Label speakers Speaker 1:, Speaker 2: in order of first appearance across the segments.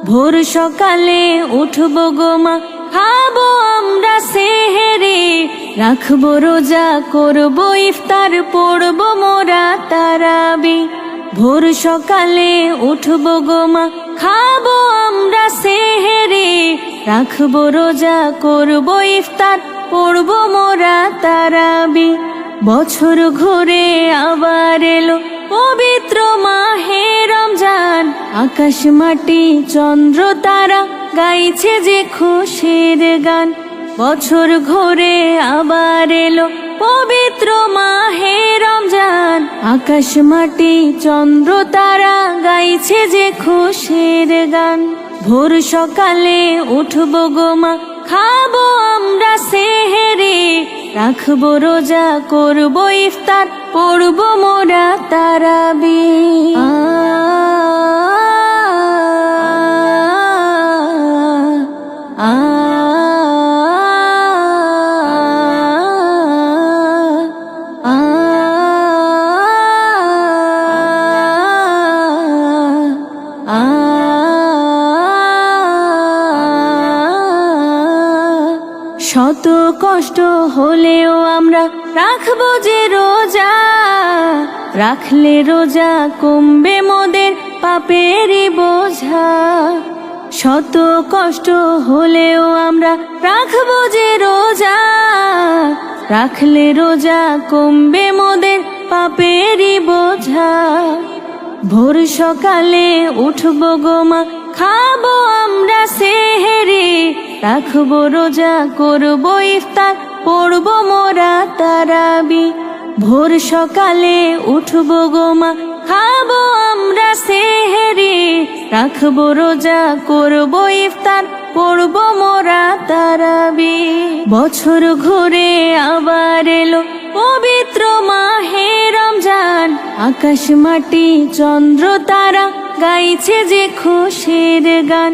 Speaker 1: ভোর সকালে উঠবো গো মা, খাবো আমরা সেহেরি, রাখবো রোজা, করবো ইফতার, পড়বো মোরা তারাবি। ভোর সকালে উঠবো গো মা, খাবো আমরা সেহেরি, রাখবো রোজা, করবো ইফতার, পড়বো মোরা তারাবি। বছর ঘুরে আবার এলো পবিত্র মাহে রমজান, আকাশ মাটি চন্দ্র তারা গাইছে যে খুশির গান। বছর ঘুরে আবার এলো পবিত্র মাহে রমজান, আকাশ মাটি চন্দ্র তারা গাইছে যে খুশির গান। ভোর সকালে উঠবো গো মা, খাবো আমরা সেহেরি, রাখবো রোজা, করবো ইফতার, পড়বো মোরা তারাবি। শত কষ্ট হলেও আমরা রাখবো যে রোজা, রাখলে রোজা কমবে মোদের পাপেরই বোঝা। শত কষ্ট হলেও আমরা রাখবো যে রোজা, রাখলে রোজা কমবে মোদের পাপেরই বোঝা। ভোর সকালে উঠবো গো মা, খাবো আমরা সেহেরি, রাখবো রোজা, করবো ইফতার, পড়বো মোরা তারাবি। ভোর সকালে উঠবো গো মা, খাবো আমরা সেহেরি, রাখবো রোজা, করবো ইফতার, পড়বো মোরা তারাবি। বছর ঘুরে আবার এলো পবিত্র মাহে রমজান, আকাশ মাটি চন্দ্র তারা গাইছে যে খুশির গান।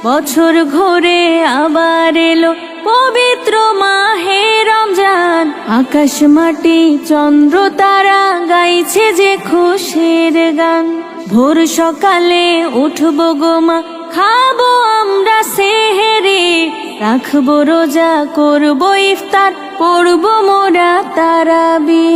Speaker 1: বছর ঘুরে আবার এলো পবিত্র মাহে রমজান, আকাশ মাটি চন্দ্র তারা গাইছে যে খুশির গান। ভোর সকালে উঠবো গো মা, খাবো আমরা সেহেরি, রাখবো রোজা, করবো ইফতার, পড়বো মোরা তারাবি।